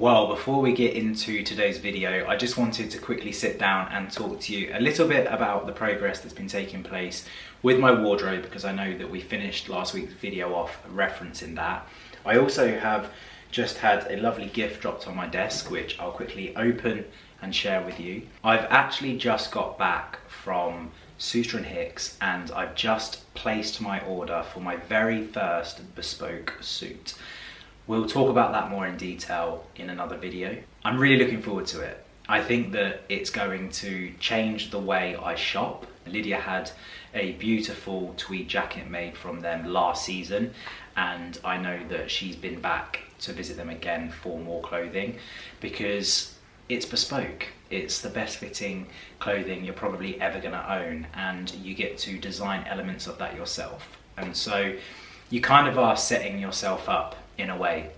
Well, before we get into today's video, I just wanted to quickly sit down and talk to you a little bit about the progress that's been taking place with my wardrobe, because I know that we finished last week's video off referencing that. I also have just had a lovely gift dropped on my desk, which I'll quickly open and share with you. I've actually just got back from Suster & Hicks and I've just placed my order for my very first bespoke suit. We'll talk about that more in detail in another video. I'm really looking forward to it. I think that it's going to change the way I shop. Lydia had a beautiful tweed jacket made from them last season, and I know that she's been back to visit them again for more clothing because it's bespoke. It's the best fitting clothing you're probably ever going to own, and you get to design elements of that yourself. And so you kind of are setting yourself up in a way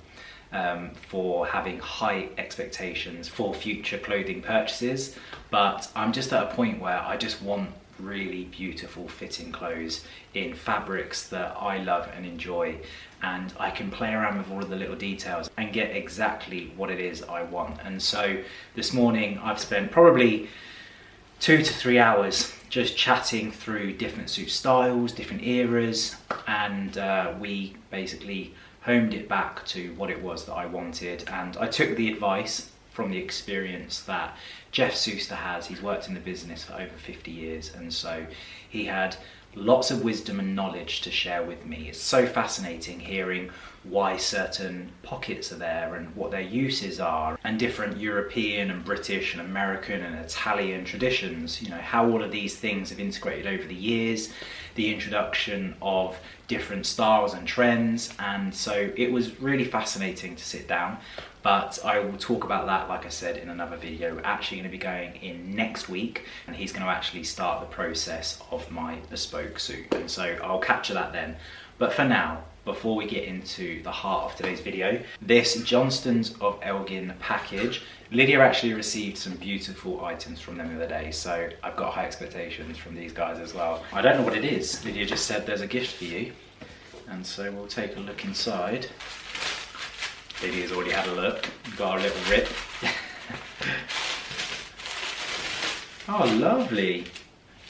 for having high expectations for future clothing purchases. But I'm just at a point where I just want really beautiful fitting clothes in fabrics that I love and enjoy, and I can play around with all of the little details and get exactly what it is I want. And so this morning I've spent probably 2 to 3 hours just chatting through different suit styles, different eras, and we basically homed it back to what it was that I wanted. And I took the advice from the experience that Jeff Suster has. He's worked in the business for over 50 years, and so he had lots of wisdom and knowledge to share with me. It's so fascinating hearing why certain pockets are there and what their uses are, and different European and British and American and Italian traditions, you know, how all of these things have integrated over the years, the introduction of different styles and trends. And so it was really fascinating to sit down, but I will talk about that, like I said, in another video. We're actually going to be going in next week, and he's going to actually start the process of my bespoke suit, and so I'll capture that then. But for now, before we get into the heart of today's video, this Johnston's of Elgin package, Lydia actually received some beautiful items from them the other day, so I've got high expectations from these guys as well. I don't know what it is. Lydia just said there's a gift for you, and so we'll take a look inside. Lydia's already had a look, got a little rip. Oh, lovely.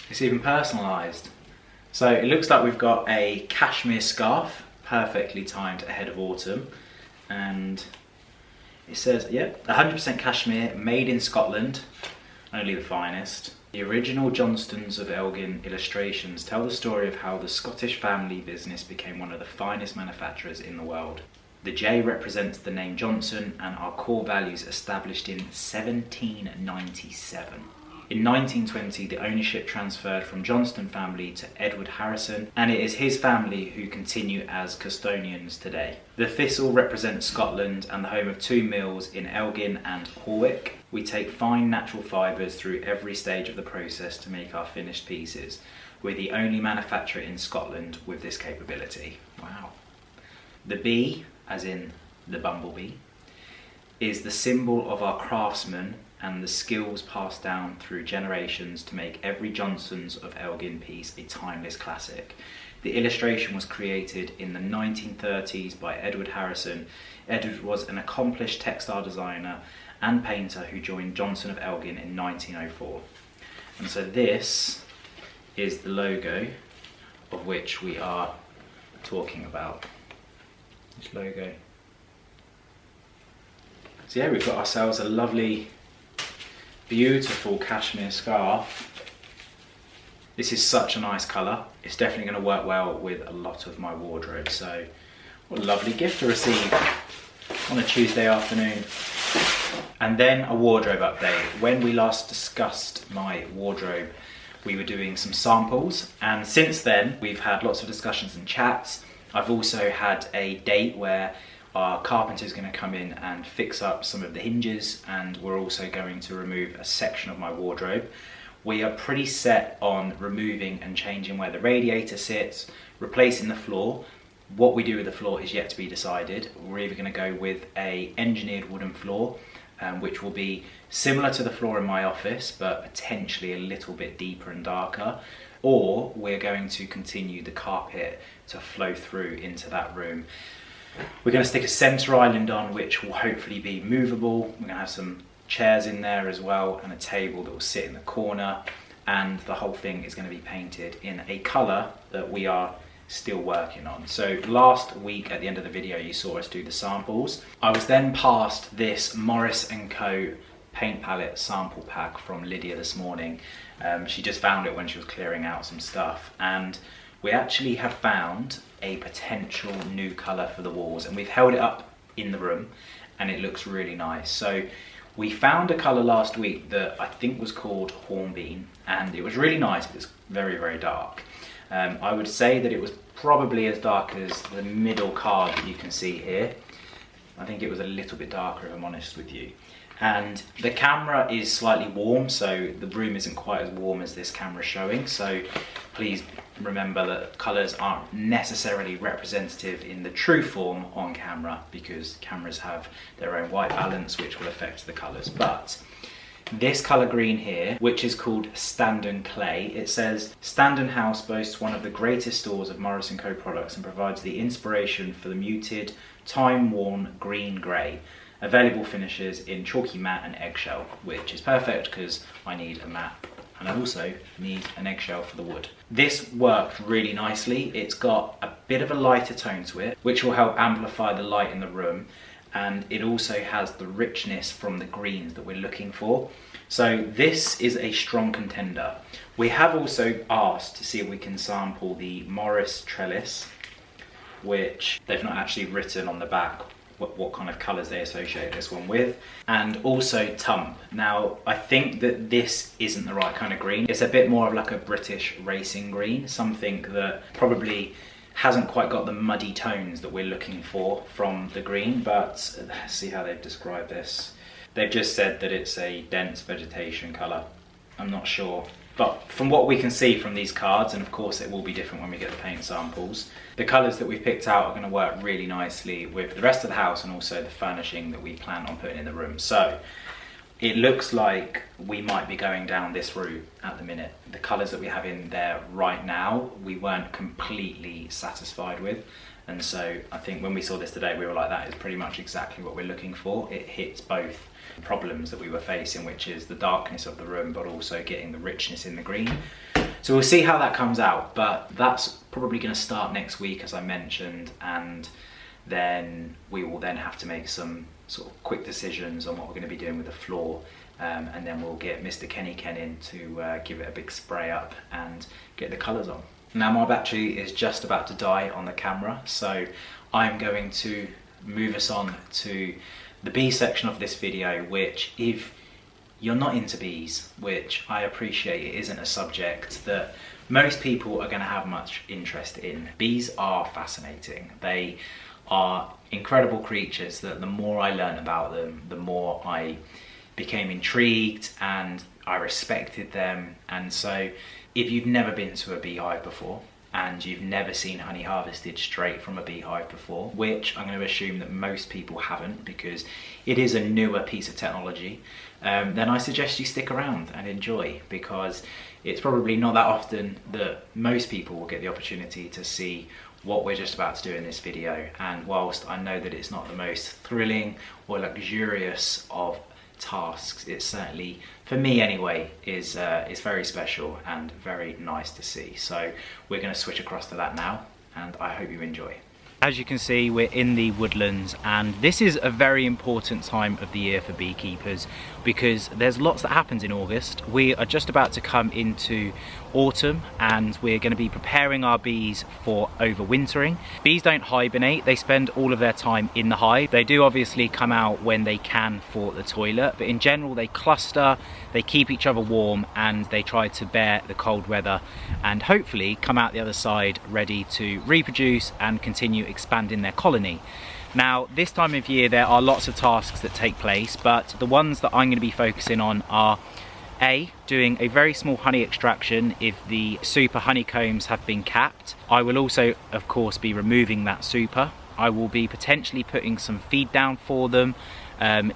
It's even personalised. So it looks like we've got a cashmere scarf, perfectly timed ahead of autumn, and it says, yep, 100% cashmere, made in Scotland, only the finest. The original Johnston's of Elgin illustrations tell the story of how the Scottish family business became one of the finest manufacturers in the world. The J represents the name Johnson and our core values established in 1797. In 1920, the ownership transferred from Johnston family to Edward Harrison, and it is his family who continue as custodians today. The thistle represents Scotland and the home of 2 mills in Elgin and Horwick. We take fine natural fibres through every stage of the process to make our finished pieces. We're the only manufacturer in Scotland with this capability. Wow. The bee, as in the bumblebee, is the symbol of our craftsmen and the skills passed down through generations to make every Johnston's of Elgin piece a timeless classic. The illustration was created in the 1930s by Edward Harrison. Edward was an accomplished textile designer and painter who joined Johnson of Elgin in 1904. And so this is the logo of which we are talking about. This logo. So yeah, we've got ourselves a lovely, beautiful cashmere scarf. This is such a nice colour. It's definitely going to work well with a lot of my wardrobe. So what a lovely gift to receive on a Tuesday afternoon. And then a wardrobe update. When we last discussed my wardrobe, we were doing some samples, and since then we've had lots of discussions and chats. I've also had a date where our carpenter is going to come in and fix up some of the hinges, and we're also going to remove a section of my wardrobe. We are pretty set on removing and changing where the radiator sits, replacing the floor. What we do with the floor is yet to be decided. We're either going to go with a engineered wooden floor, which will be similar to the floor in my office but potentially a little bit deeper and darker, or we're going to continue the carpet to flow through into that room. We're going to stick a centre island on, which will hopefully be movable. We're going to have some chairs in there as well, and a table that will sit in the corner, and the whole thing is going to be painted in a colour that we are still working on. So last week at the end of the video you saw us do the samples. I was then passed this Morris & Co paint palette sample pack from Lydia this morning. She just found it when she was clearing out some stuff, and we actually have found a potential new colour for the walls, and we've held it up in the room and it looks really nice. So we found a colour last week that I think was called Hornbeam, and it was really nice, but it's very, very dark. I would say that it was probably as dark as the middle card that you can see here. I think it was a little bit darker, if I'm honest with you. And the camera is slightly warm, so the room isn't quite as warm as this camera is showing. So please remember that colours aren't necessarily representative in the true form on camera, because cameras have their own white balance which will affect the colours. But this colour green here, which is called Standon Clay, it says, Standon House boasts one of the greatest stores of Morris & Co products and provides the inspiration for the muted, time-worn green-grey. Available finishes in chalky matte and eggshell, which is perfect because I need a matte and I also need an eggshell for the wood. This worked really nicely. It's got a bit of a lighter tone to it, which will help amplify the light in the room, and it also has the richness from the greens that we're looking for. So this is a strong contender. We have also asked to see if we can sample the Morris trellis, which they've not actually written on the back what kind of colours they associate this one with, and also Tump. Now I think that this isn't the right kind of green. It's a bit more of like a British racing green, something that probably hasn't quite got the muddy tones that we're looking for from the green. But let's see how they've described this. They've just said that it's a dense vegetation colour. I'm not sure, but from what we can see from these cards, and of course it will be different when we get the paint samples, the colours that we've picked out are going to work really nicely with the rest of the house and also the furnishing that we plan on putting in the room. So it looks like we might be going down this route at the minute. The colours that we have in there right now, we weren't completely satisfied with. And so I think when we saw this today, we were like, that is pretty much exactly what we're looking for. It hits both problems that we were facing, which is the darkness of the room, but also getting the richness in the green. So we'll see how that comes out, but that's probably going to start next week, as I mentioned, and then we will then have to make some sort of quick decisions on what we're going to be doing with the floor, and then we'll get Mr. Kenny Ken in to give it a big spray up and get the colours on. Now my battery is just about to die on the camera, so I'm going to move us on to the bee section of this video, which, if you're not into bees, which I appreciate, it isn't a subject that most people are going to have much interest in. Bees are fascinating. They are incredible creatures that the more I learn about them, the more I became intrigued and I respected them. And so if you've never been to a beehive before, and you've never seen honey harvested straight from a beehive before, which I'm going to assume that most people haven't because it is a newer piece of technology, then I suggest you stick around and enjoy, because it's probably not that often that most people will get the opportunity to see what we're just about to do in this video. And whilst I know that it's not the most thrilling or luxurious of tasks, it certainly, for me anyway, is very special and very nice to see. So we're going to switch across to that now, and I hope you enjoy. As you can see, we're in the woodlands, and this is a very important time of the year for beekeepers because there's lots that happens in August. We are just about to come into autumn and we're going to be preparing our bees for overwintering. Bees don't hibernate, they spend all of their time in the hive. They do obviously come out when they can for the toilet, but in general they cluster, they keep each other warm, and they try to bear the cold weather and hopefully come out the other side ready to reproduce and continue expanding their colony. Now, this time of year there are lots of tasks that take place, but the ones that I'm going to be focusing on are doing a very small honey extraction if the super honeycombs have been capped. I will also, of course, be removing that super. I will be potentially putting some feed down for them,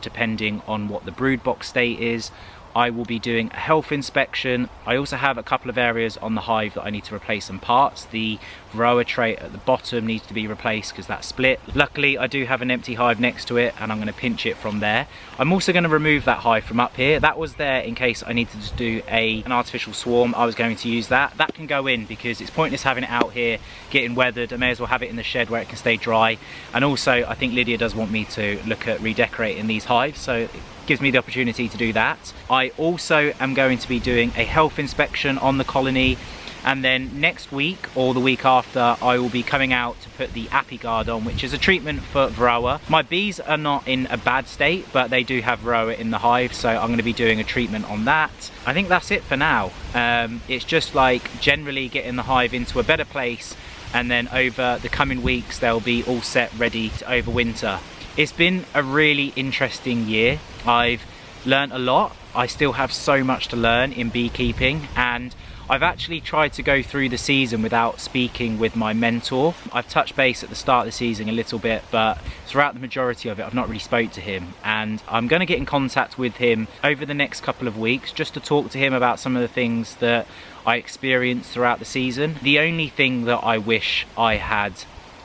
depending on what the brood box state is. I will be doing a health inspection. I also have a couple of areas on the hive that I need to replace some parts. The Varroa tray at the bottom needs to be replaced because that's split. Luckily I do have an empty hive next to it and I'm going to pinch it from there. I'm also going to remove that hive from up here. That was there in case I needed to do an artificial swarm. I was going to use that. That can go in because it's pointless having it out here getting weathered. I may as well have it in the shed where it can stay dry. And also I think Lydia does want me to look at redecorating these hives, so it gives me the opportunity to do that. I also am going to be doing a health inspection on the colony, and then next week or the week after I will be coming out to put the Apiguard on, which is a treatment for Varroa. My bees are not in a bad state, but they do have Varroa in the hive, so I'm going to be doing a treatment on that. I think that's it for now. It's just like generally getting the hive into a better place, and then over the coming weeks they'll be all set ready to overwinter. It's been a really interesting year. I've learned a lot. I still have so much to learn in beekeeping, and I've actually tried to go through the season without speaking with my mentor. I've touched base at the start of the season a little bit, but throughout the majority of it I've not really spoke to him, and I'm going to get in contact with him over the next couple of weeks just to talk to him about some of the things that I experienced throughout the season. The only thing that I wish I had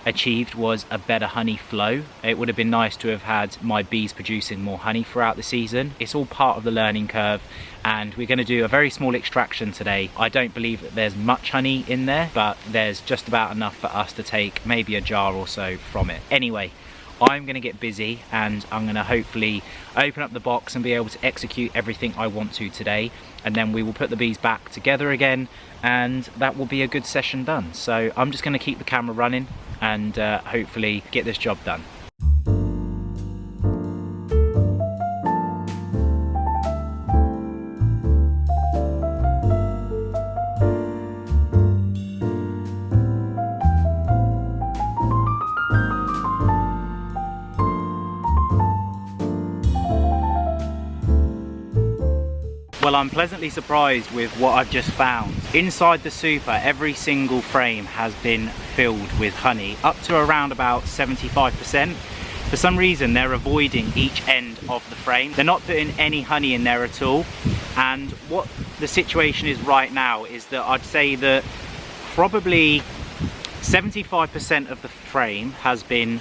achieved was a better honey flow. It would have been nice to have had my bees producing more honey throughout the season. It's all part of the learning curve, and we're going to do a very small extraction today. I don't believe that there's much honey in there, but there's just about enough for us to take maybe a jar or so from it. Anyway, I'm going to get busy and I'm going to hopefully open up the box and be able to execute everything I want to today, and then we will put the bees back together again, and that will be a good session done. So I'm just going to keep the camera running and hopefully get this job done. Well, I'm pleasantly surprised with what I've just found. Inside the super, every single frame has been filled with honey, up to around about 75%. For some reason, they're avoiding each end of the frame. They're not putting any honey in there at all. And what the situation is right now is that I'd say that probably 75% of the frame has been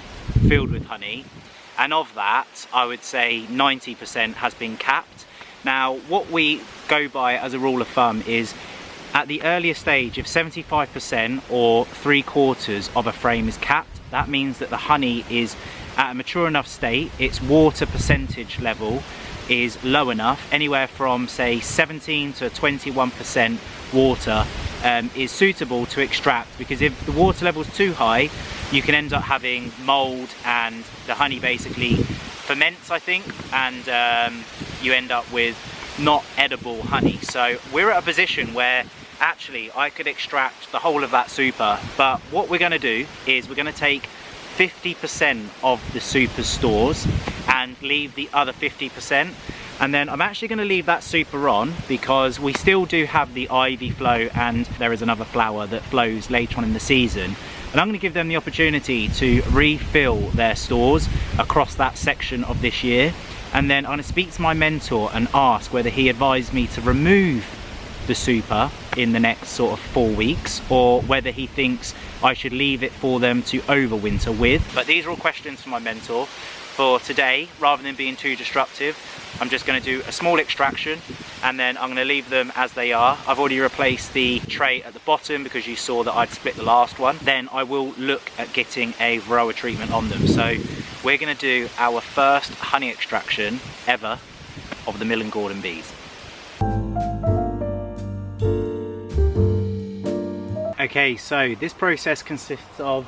filled with honey. And of that, I would say 90% has been capped. Now, what we go by as a rule of thumb is at the earlier stage, if 75% or 3/4 of a frame is capped, that means that the honey is at a mature enough state, its water percentage level is low enough, anywhere from say 17 to 21% water is suitable to extract, because if the water level is too high, you can end up having mold and the honey basically ferments, I think, and you end up with not edible honey. So we're at a position where actually I could extract the whole of that super, but what we're going to do is we're going to take 50% of the super stores and leave the other 50%, and then I'm actually going to leave that super on because we still do have the ivy flow, and there is another flower that flows later on in the season, and I'm going to give them the opportunity to refill their stores across that section of this year. And then I'm going to speak to my mentor and ask whether he advised me to remove the super in the next sort of 4 weeks, or whether he thinks I should leave it for them to overwinter with. But these are all questions for my mentor. For today, rather than being too disruptive, I'm just going to do a small extraction and then I'm going to leave them as they are. I've already replaced the tray at the bottom because you saw that I'd split the last one. Then I will look at getting a Varroa treatment on them. So we're going to do our first honey extraction ever of the Millen Gordon bees. Okay, so this process consists of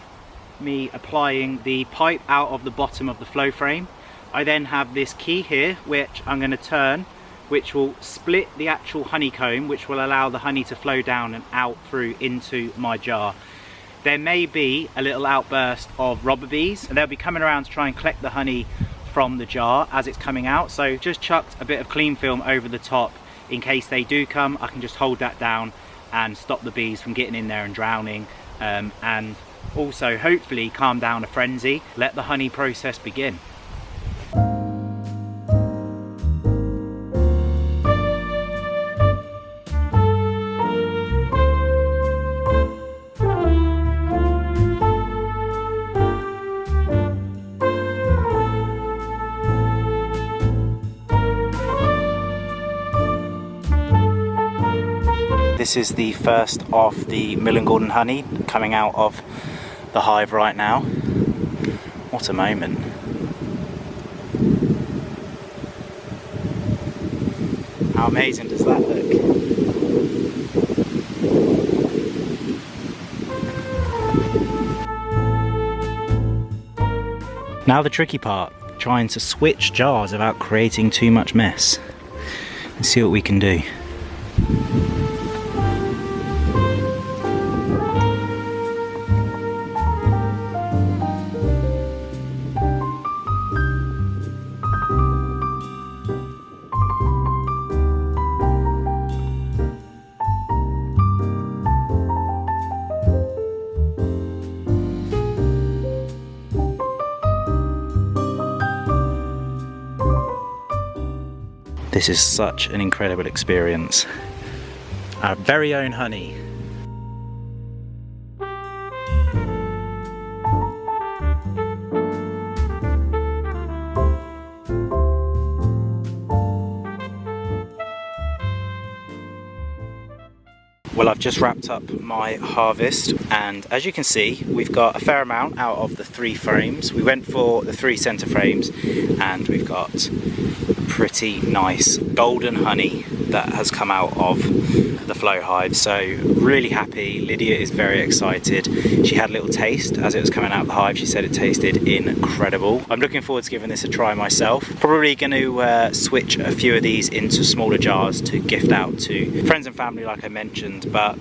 me applying the pipe out of the bottom of the flow frame. I then have this key here which I'm going to turn, which will split the actual honeycomb, which will allow the honey to flow down and out through into my jar. There may be a little outburst of robber bees and they'll be coming around to try and collect the honey from the jar as it's coming out, so just chucked a bit of clean film over the top in case they do come. I can just hold that down and stop the bees from getting in there and drowning, and also hopefully calm down a frenzy, let the honey process begin. this is the first of the Millen Gordon honey coming out of the hive right now. What a moment. How amazing does that look? Now the tricky part, trying to switch jars without creating too much mess. Let's see what we can do. This is such an incredible experience. Our very own honey. Well, I've just wrapped up my harvest, and as you can see, we've got a fair amount out of the 3 frames. We went for the 3 centre frames, and we've got pretty nice golden honey that has come out of the flow hive. So really happy. Lydia is very excited. She had a little taste as it was coming out of the hive. She said it tasted incredible. I'm looking forward to giving this a try myself. Probably going to switch a few of these into smaller jars to gift out to friends and family like I mentioned. But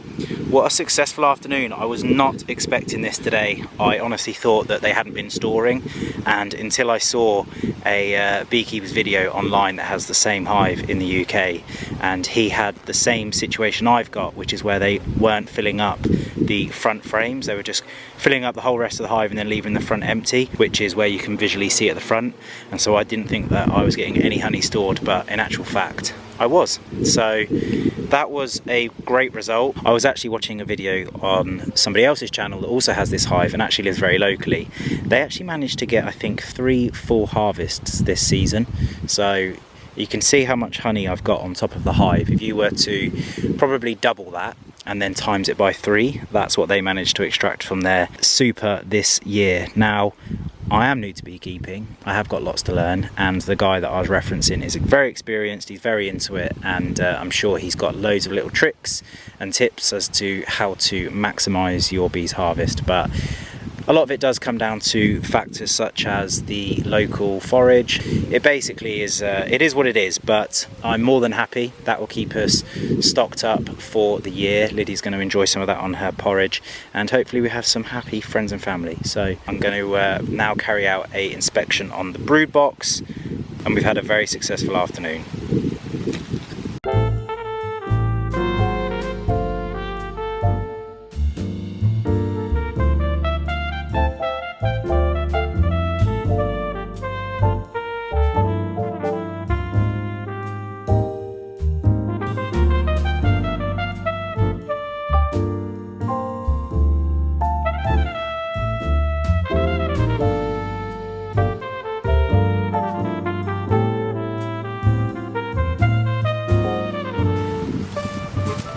what a successful afternoon. I was not expecting this today. I honestly thought that they hadn't been storing, and until I saw a beekeeper's video online that has the same hive in the UK, and he had the same situation I've got, which is where they weren't filling up the front frames. They were just filling up the whole rest of the hive and then leaving the front empty, which is where you can visually see at the front. And so I didn't think that I was getting any honey stored, but in actual fact I was. So that was a great result. I was actually watching a video on somebody else's channel that also has this hive and actually lives very locally. They actually managed to get, I think, 3 full harvests this season. So you can see how much honey I've got on top of the hive. If you were to probably double that and then times it by 3, that's what they managed to extract from their super this year. Now, I am new to beekeeping. I have got lots to learn, and the guy that I was referencing is very experienced, he's very into it, and I'm sure he's got loads of little tricks and tips as to how to maximise your bee's harvest. But a lot of it does come down to factors such as the local forage. It basically is, it is what it is, but I'm more than happy. That will keep us stocked up for the year. Lydia's going to enjoy some of that on her porridge, and hopefully we have some happy friends and family. So I'm going to now carry out an inspection on the brood box, and we've had a very successful afternoon.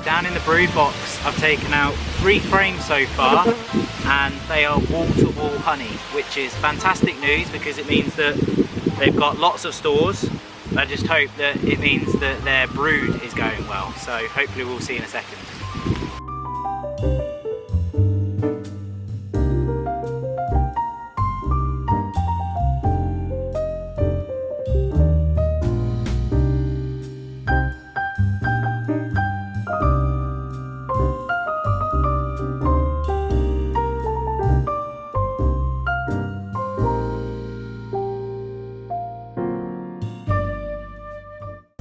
Down in the brood box, I've taken out 3 frames so far, and they are wall-to-wall honey, which is fantastic news because it means that they've got lots of stores. I just hope that it means that their brood is going well, so hopefully we'll see in a second.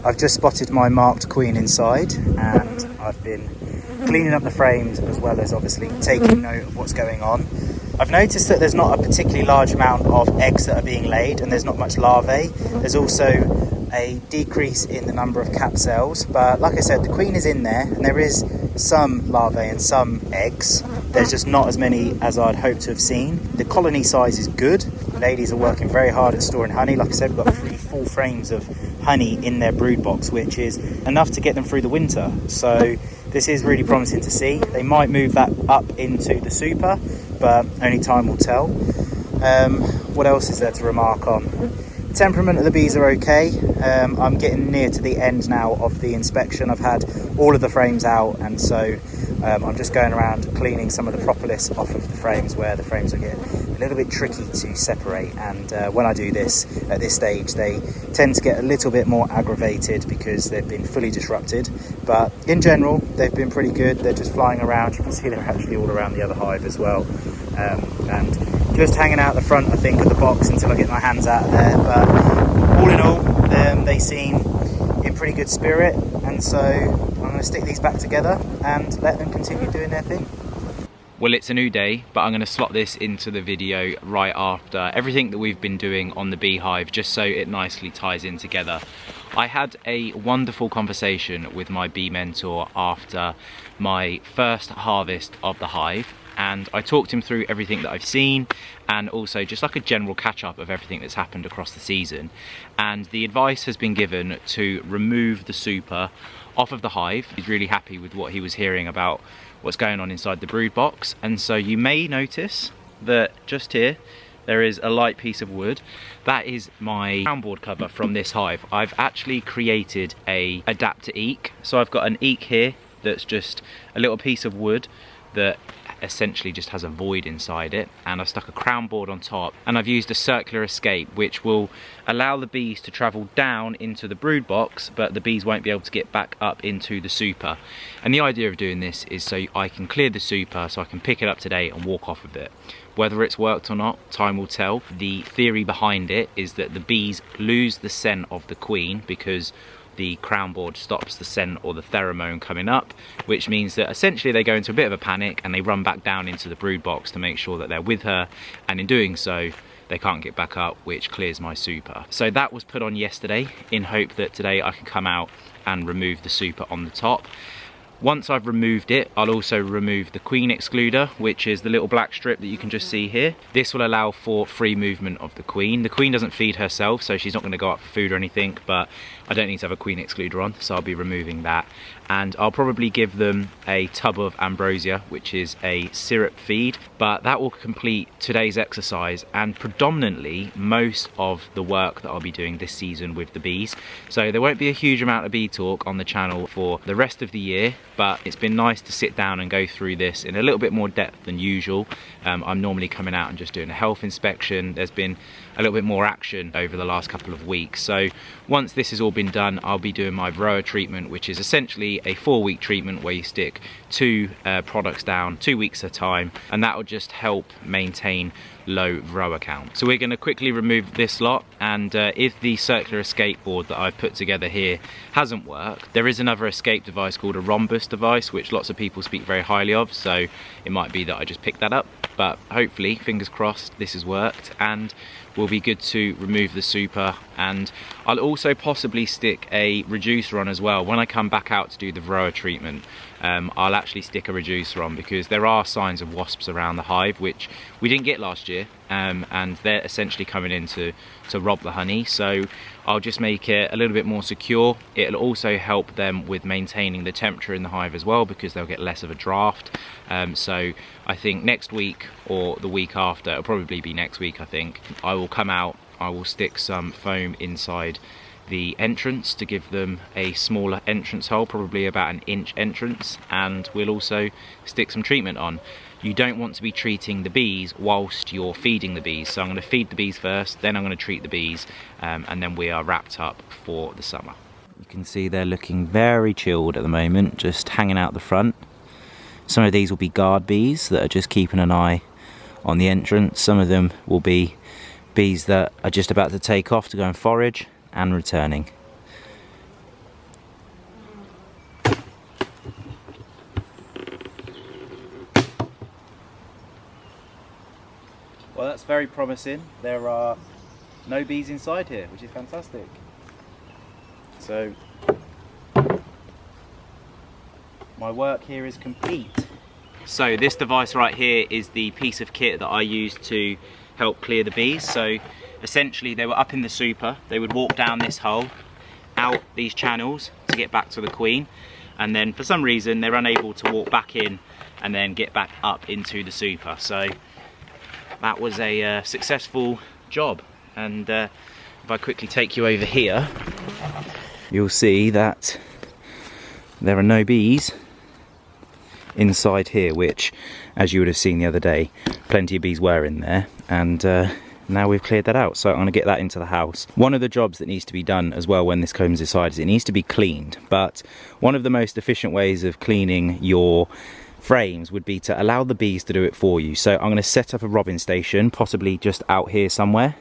I've just spotted my marked queen inside, and I've been cleaning up the frames as well as obviously taking note of what's going on. I've noticed that there's not a particularly large amount of eggs that are being laid, and there's not much larvae. There's also a decrease in the number of cap cells, but like I said, the queen is in there and there is some larvae and some eggs. There's just not as many as I'd hoped to have seen. The colony size is good. The ladies are working very hard at storing honey. Like I said, we've got 3 full frames of honey in their brood box, which is enough to get them through the winter. So this is really promising to see. They might move that up into the super, but only time will tell. What else is there to remark on? The temperament of the bees are okay. I'm getting near to the end now of the inspection. I've had all of the frames out, and so I'm just going around cleaning some of the propolis off of the frames where the frames are getting a little bit tricky to separate. And when I do this at this stage, they tend to get a little bit more aggravated because they've been fully disrupted. But in general, they've been pretty good. They're just flying around. You can see they're actually all around the other hive as well. And just hanging out the front, I think, of the box until I get my hands out of there. But all in all, they seem in pretty good spirit, and so I'm going to stick these back together and let them continue doing their thing. Well, it's a new day, but I'm going to slot this into the video right after everything that we've been doing on the beehive, just so it nicely ties in together. I had a wonderful conversation with my bee mentor after my first harvest of the hive, and I talked him through everything that I've seen, and also just like a general catch-up of everything that's happened across the season. And the advice has been given to remove the super off of the hive. He's really happy with what he was hearing about what's going on inside the brood box, and so you may notice that just here there is a light piece of wood. That is my crown board cover from this hive. I've actually created a adapter eek, so I've got an eek here that's just a little piece of wood that essentially just has a void inside it, and I've stuck a crown board on top, and I've used a circular escape which will allow the bees to travel down into the brood box, but the bees won't be able to get back up into the super. And the idea of doing this is so I can clear the super, so I can pick it up today and walk off of it. Whether it's worked or not, time will tell. The theory behind it is that the bees lose the scent of the queen because the crown board stops the scent or the pheromone coming up, which means that essentially they go into a bit of a panic and they run back down into the brood box to make sure that they're with her, and in doing so they can't get back up, which clears my super. So that was put on yesterday in hope that today I can come out and remove the super on the top. Once I've removed it, I'll also remove the queen excluder, which is the little black strip that you can just see here. This will allow for free movement of the queen. The queen doesn't feed herself, so she's not going to go up for food or anything, but I don't need to have a queen excluder on, so I'll be removing that. And I'll probably give them a tub of ambrosia, which is a syrup feed, but that will complete today's exercise and predominantly most of the work that I'll be doing this season with the bees. So there won't be a huge amount of bee talk on the channel for the rest of the year, but it's been nice to sit down and go through this in a little bit more depth than usual. I'm normally coming out and just doing a health inspection. There's been a little bit more action over the last couple of weeks. So once this has all been done, I'll be doing my varroa treatment, which is essentially a 4-week treatment where you stick 2 products down 2 weeks at a time, and that will just help maintain low varroa count. So we're going to quickly remove this lot, and if the circular escape board that I've put together here hasn't worked, there is another escape device called a rhombus device, which lots of people speak very highly of, so it might be that I just pick that up. But hopefully, fingers crossed, this has worked and will be good to remove the super. And I'll also possibly stick a reducer on as well. When I come back out to do the varroa treatment, I'll actually stick a reducer on because there are signs of wasps around the hive, which we didn't get last year, and they're essentially coming in to rob the honey. So I'll just make it a little bit more secure. It'll also help them with maintaining the temperature in the hive as well, because they'll get less of a draft. So I think next week or the week after, it'll probably be next week, I think, I will come out, I will stick some foam inside the entrance to give them a smaller entrance hole, probably about an inch entrance, and we'll also stick some treatment on. You don't want to be treating the bees whilst you're feeding the bees, so I'm going to feed the bees first, then I'm going to treat the bees, and then we are wrapped up for the summer. You can see they're looking very chilled at the moment, just hanging out the front. Some of these will be guard bees that are just keeping an eye on the entrance. Some of them will be bees that are just about to take off to go and forage and returning. Well, that's very promising. There are no bees inside here, which is fantastic. So my work here is complete. So this device right here is the piece of kit that I used to help clear the bees. So essentially they were up in the super, they would walk down this hole, out these channels to get back to the queen, and then for some reason they're unable to walk back in and then get back up into the super. So that was a successful job. And if I quickly take you over here, you'll see that there are no bees inside here, which, as you would have seen the other day, plenty of bees were in there, and now we've cleared that out. So I'm going to get that into the house. One of the jobs that needs to be done as well when this comes inside is it needs to be cleaned, but one of the most efficient ways of cleaning your frames would be to allow the bees to do it for you. So I'm going to set up a robbing station, possibly just out here somewhere,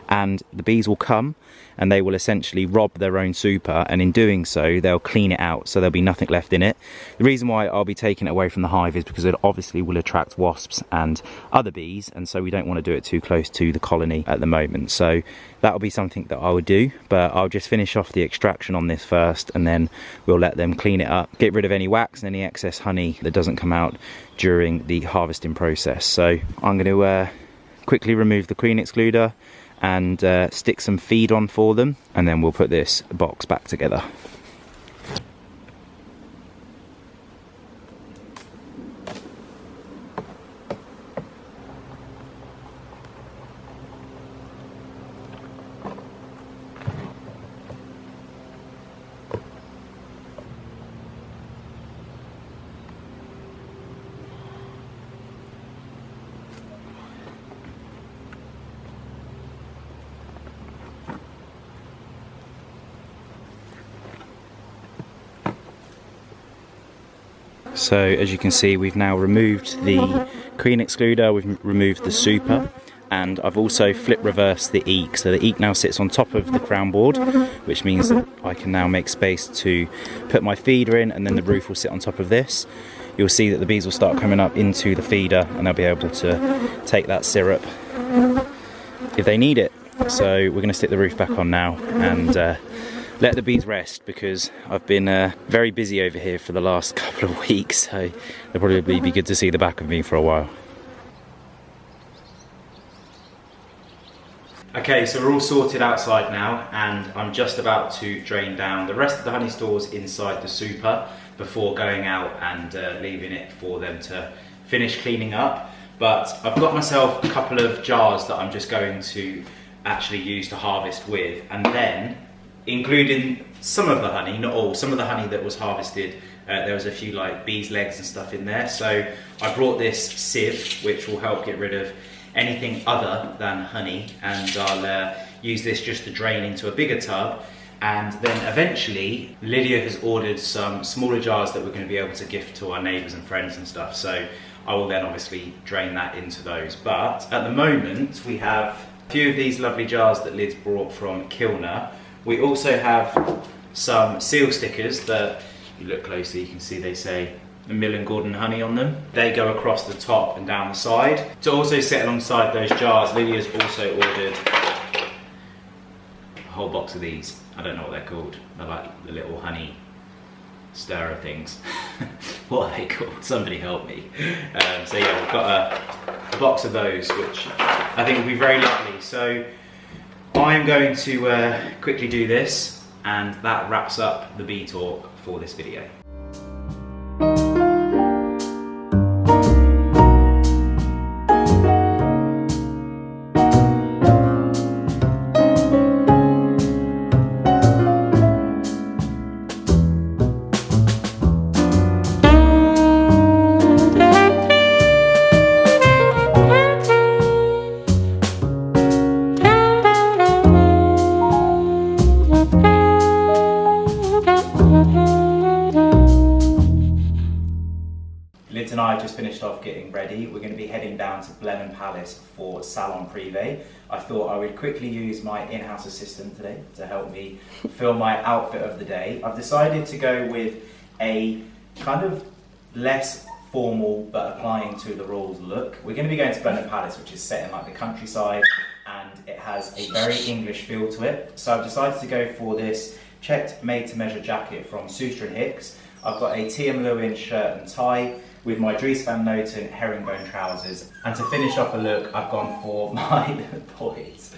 and the bees will come and they will essentially rob their own super, and in doing so they'll clean it out, so there'll be nothing left in it. The reason why I'll be taking it away from the hive is because it obviously will attract wasps and other bees, and so we don't want to do it too close to the colony at the moment. So that'll be something that I would do, but I'll just finish off the extraction on this first, and then we'll let them clean it up, get rid of any wax and any excess honey that doesn't come out during the harvesting process. So I'm going to quickly remove the queen excluder and stick some feed on for them, and then we'll put this box back together. So as you can see, we've now removed the queen excluder, we've removed the super, and I've also flip reversed the eek. So the eek now sits on top of the crown board, which means that I can now make space to put my feeder in, and then the roof will sit on top of this. You'll see that the bees will start coming up into the feeder and they'll be able to take that syrup if they need it. So we're going to stick the roof back on now and let the bees rest, because I've been very busy over here for the last couple of weeks, so it'll probably be good to see the back of me for a while. Okay, so we're all sorted outside now, and I'm just about to drain down the rest of the honey stores inside the super before going out and leaving it for them to finish cleaning up. But I've got myself a couple of jars that I'm just going to actually use to harvest with, and then including some of the honey, not all, some of the honey that was harvested, there was a few like bees' legs and stuff in there. So I brought this sieve, which will help get rid of anything other than honey, and I'll use this just to drain into a bigger tub. And then eventually Lydia has ordered some smaller jars that we're going to be able to gift to our neighbours and friends and stuff, so I will then obviously drain that into those. But at the moment we have a few of these lovely jars that Lid's brought from Kilner. We also have some seal stickers that, if you look closely, you can see they say Millen Gordon honey on them. They go across the top and down the side. To also sit alongside those jars, Lydia's also ordered a whole box of these. I don't know what they're called. They're like the little honey stirrer things. What are they called? Somebody help me. So yeah, we've got a box of those, which I think will be very lovely. So I'm going to quickly do this, and that wraps up the bee talk for this video. Lids and I have just finished off getting ready. We're going to be heading down to Blenheim Palace for Salon Prive. I thought I would quickly use my in-house assistant today to help me film my outfit of the day. I've decided to go with a kind of less formal but applying to the royals look. We're going to be going to Blenheim Palace, which is set in like the countryside, and it has a very English feel to it. So I've decided to go for this checked made-to-measure jacket from Suster & Hicks. I've got a T.M. Lewin shirt and tie with my Dries van Noten herringbone trousers, and to finish off a look I've gone for my boys.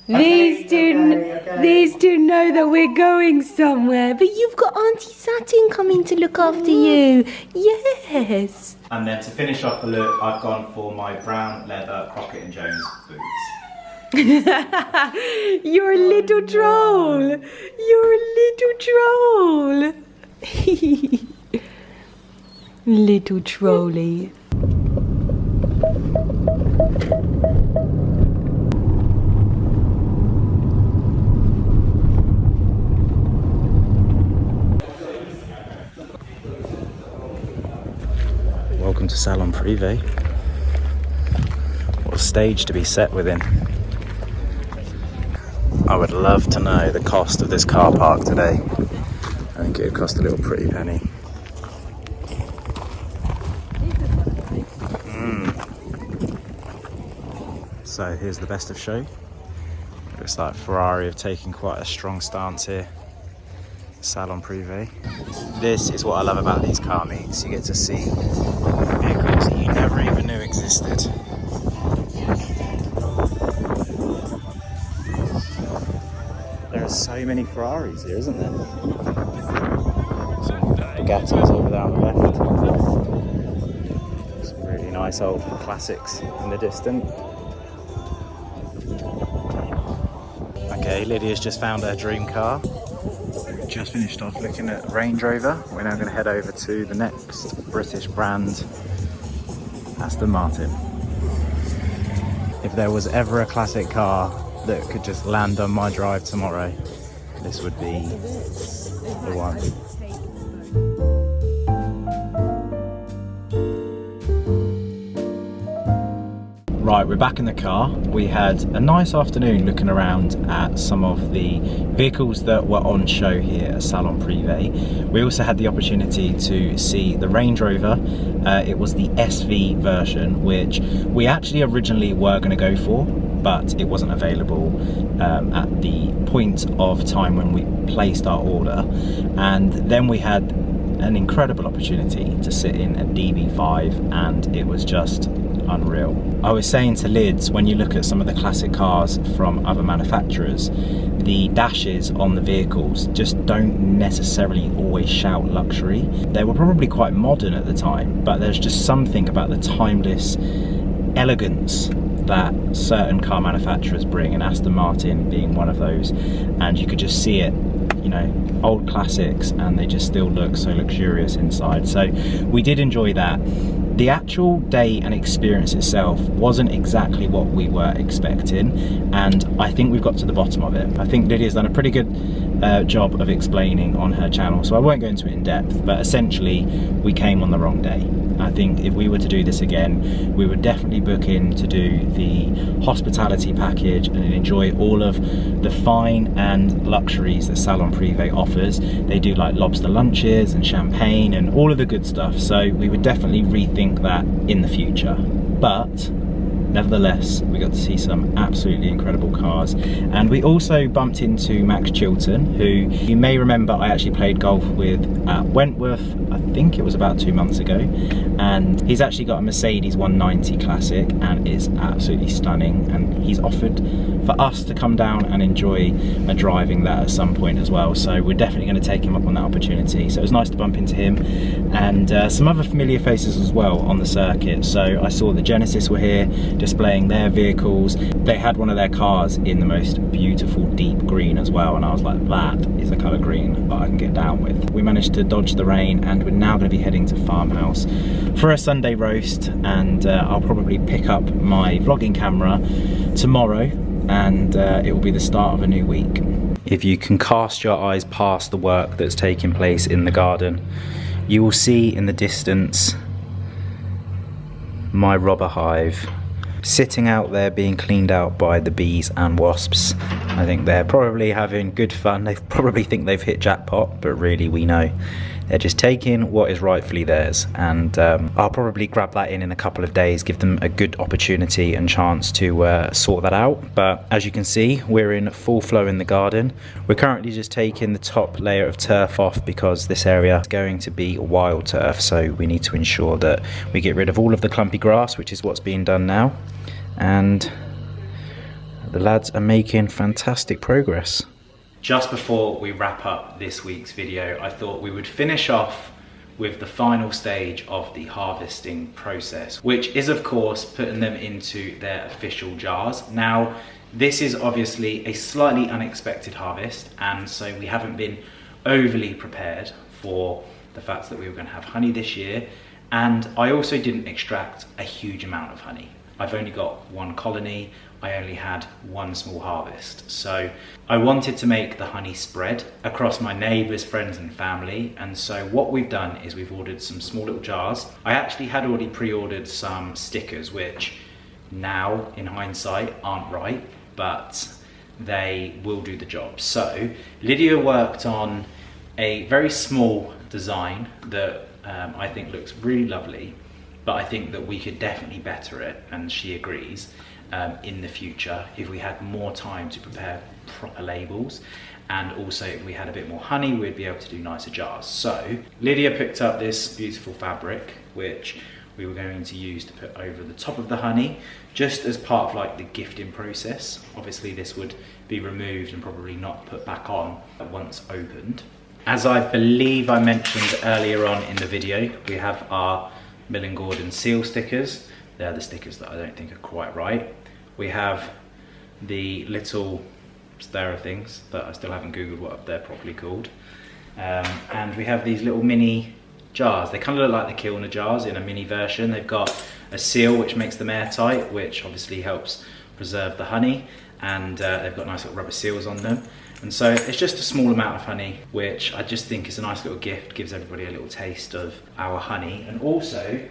These two know that we're going somewhere, but you've got Auntie Satin coming to look after you. Yes. And then to finish off the look, I've gone for my brown leather Crockett and Jones boots. You're a little troll. You're a little troll. Little trolley. Welcome to Salon Prive. What a stage to be set within. I would love to know the cost of this car park today. I think it would cost a little pretty penny. So here's the best of show. Looks like Ferrari have taken quite a strong stance here. Salon Prive. This is what I love about these car meets. You get to see vehicles that you never even knew existed. There are so many Ferraris here, isn't there? Some Bugattis over there on the left. Some really nice old classics in the distance. Okay, Lydia's just found her dream car. We just finished off looking at Range Rover. We're now going to head over to the next British brand, Aston Martin. If there was ever a classic car that could just land on my drive tomorrow, this would be the one. Right, we're back in the car. We had a nice afternoon looking around at some of the vehicles that were on show here at Salon Prive. We also had the opportunity to see the Range Rover. It was the SV version, which we actually originally were going to go for, but it wasn't available at the point of time when we placed our order. And then we had an incredible opportunity to sit in a DB5, and it was just unreal. I was saying to Lids, when you look at some of the classic cars from other manufacturers, the dashes on the vehicles just don't necessarily always shout luxury. They were probably quite modern at the time, but there's just something about the timeless elegance that certain car manufacturers bring, and Aston Martin being one of those. And you could just see it, you know, old classics, and they just still look so luxurious inside. So we did enjoy that. The actual day and experience itself wasn't exactly what we were expecting, and I think we've got to the bottom of it. I think Lydia's done a pretty good job of explaining on her channel, so I won't go into it in depth, but essentially we came on the wrong day. I think if we were to do this again, we would definitely book in to do the hospitality package and enjoy all of the fine and luxuries that Salon Prive offers. They do like lobster lunches and champagne and all of the good stuff, so we would definitely rethink that in the future. But nevertheless, we got to see some absolutely incredible cars, and we also bumped into Max Chilton, who you may remember I actually played golf with at Wentworth. I think it was about 2 months ago, and he's actually got a Mercedes 190 Classic and is absolutely stunning, and he's offered for us to come down and enjoy driving that at some point as well, so we're definitely going to take him up on that opportunity. So it was nice to bump into him, and some other familiar faces as well on the circuit. So I saw the Genesis were here displaying their vehicles. They had one of their cars in the most beautiful deep green as well, and I was like, that is a colour green that I can get down with. We managed to dodge the rain, and we're now going to be heading to Farmhouse for a Sunday roast, and I'll probably pick up my vlogging camera tomorrow, and it will be the start of a new week. If you can cast your eyes past the work that's taking place in the garden, you will see in the distance my robber hive sitting out there being cleaned out by the bees and wasps. I think they're probably having good fun. They probably think they've hit jackpot, but really we know they're just taking what is rightfully theirs, and I'll probably grab that in a couple of days, give them a good opportunity and chance to sort that out. But as you can see, we're in full flow in the garden. We're currently just taking the top layer of turf off because this area is going to be wild turf, so we need to ensure that we get rid of all of the clumpy grass, which is what's being done now, and the lads are making fantastic progress. Just before we wrap up this week's video, I thought we would finish off with the final stage of the harvesting process, which is of course putting them into their official jars. Now, this is obviously a slightly unexpected harvest, and so we haven't been overly prepared for the fact that we were going to have honey this year, and I also didn't extract a huge amount of honey. I've only got one colony, I only had one small harvest. So I wanted to make the honey spread across my neighbours, friends and family, and so what we've done is we've ordered some small little jars. I actually had already pre-ordered some stickers, which now in hindsight aren't right, but they will do the job. So Lydia worked on a very small design that I think looks really lovely, but I think that we could definitely better it, and she agrees, in the future if we had more time to prepare proper labels, and also if we had a bit more honey we'd be able to do nicer jars. So Lydia picked up this beautiful fabric which we were going to use to put over the top of the honey, just as part of like the gifting process. Obviously this would be removed and probably not put back on once opened. As I believe I mentioned earlier on in the video, we have our Millen Gordon seal stickers. They're the stickers that I don't think are quite right. We have the little stirrer things that I still haven't googled what they're properly called. And we have these little mini jars. They kind of look like the Kilner jars in a mini version. They've got a seal which makes them airtight, which obviously helps preserve the honey, and they've got nice little rubber seals on them. And so it's just a small amount of honey, which I just think is a nice little gift, gives everybody a little taste of our honey. And also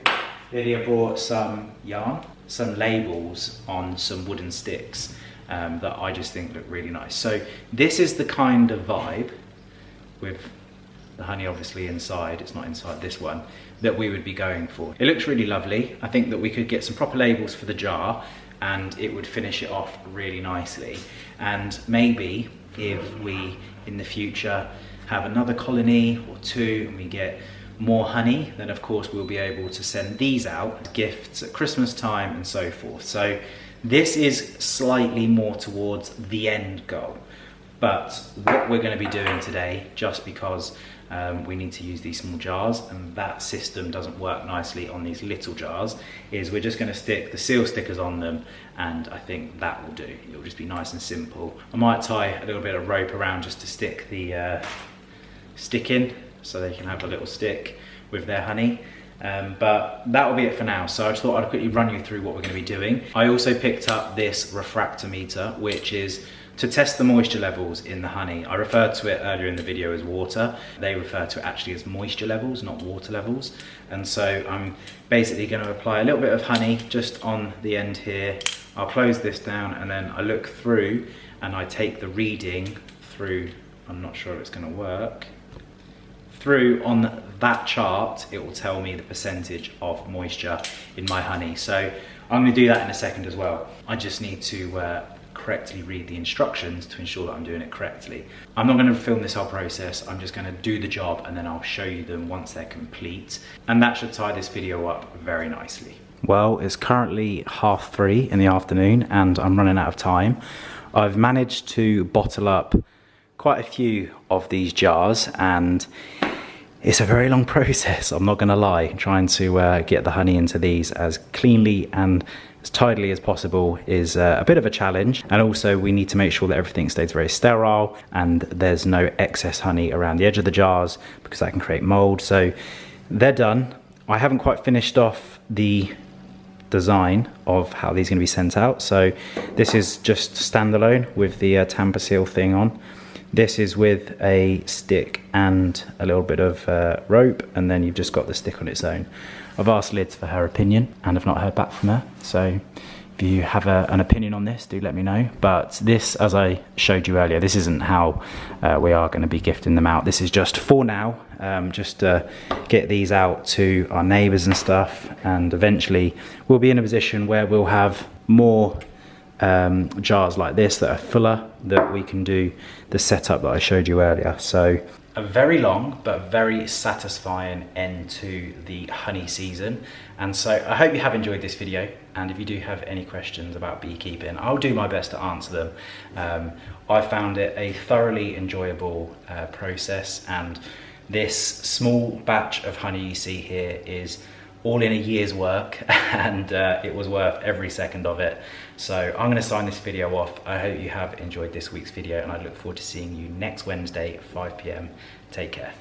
Lydia brought some yarn, some labels on some wooden sticks that I just think look really nice. So this is the kind of vibe, with the honey obviously inside, it's not inside this one, that we would be going for. It looks really lovely. I think that we could get some proper labels for the jar and it would finish it off really nicely. And maybe if we in the future have another colony or two and we get more honey, then of course we'll be able to send these out as gifts at Christmas time and so forth. So this is slightly more towards the end goal, but what we're going to be doing today, just because we need to use these small jars and that system doesn't work nicely on these little jars, is we're just going to stick the seal stickers on them, and I think that will do. It'll just be nice and simple. I might tie a little bit of rope around just to stick the stick in, so they can have a little stick with their honey. But that will be it for now. So I just thought I'd quickly run you through what we're going to be doing. I also picked up this refractometer, which is to test the moisture levels in the honey. I referred to it earlier in the video as water. They refer to it actually as moisture levels, not water levels. And so I'm basically going to apply a little bit of honey just on the end here. I'll close this down and then I look through and I take the reading through, I'm not sure if it's going to work, through on that chart. It will tell me the percentage of moisture in my honey. So I'm going to do that in a second as well. I just need to correctly read the instructions to ensure that I'm doing it correctly. I'm not going to film this whole process, I'm just going to do the job and then I'll show you them once they're complete, and that should tie this video up very nicely. Well, it's currently 3:30 in the afternoon and I'm running out of time. I've managed to bottle up quite a few of these jars and it's a very long process, I'm not going to lie. Trying to get the honey into these as cleanly and as tidily as possible is a bit of a challenge, and also we need to make sure that everything stays very sterile and there's no excess honey around the edge of the jars because that can create mold. So they're done. I haven't quite finished off the design of how these are going to be sent out, so this is just standalone with the tamper seal thing on. This is with a stick and a little bit of rope, and then you've just got the stick on its own. I've asked Liz for her opinion and I've not heard back from her, so if you have an opinion on this, do let me know. But this, as I showed you earlier, this isn't how we are going to be gifting them out. This is just for now, just to get these out to our neighbours and stuff, and eventually we'll be in a position where we'll have more jars like this that are fuller, that we can do the setup that I showed you earlier. So a very long but very satisfying end to the honey season, and so I hope you have enjoyed this video. and if you do have any questions about beekeeping, I'll do my best to answer them. I found it a thoroughly enjoyable process, and this small batch of honey you see here is all in a year's work, and it was worth every second of it. So I'm going to sign this video off. I hope you have enjoyed this week's video, and I look forward to seeing you next Wednesday at 5 p.m. Take care.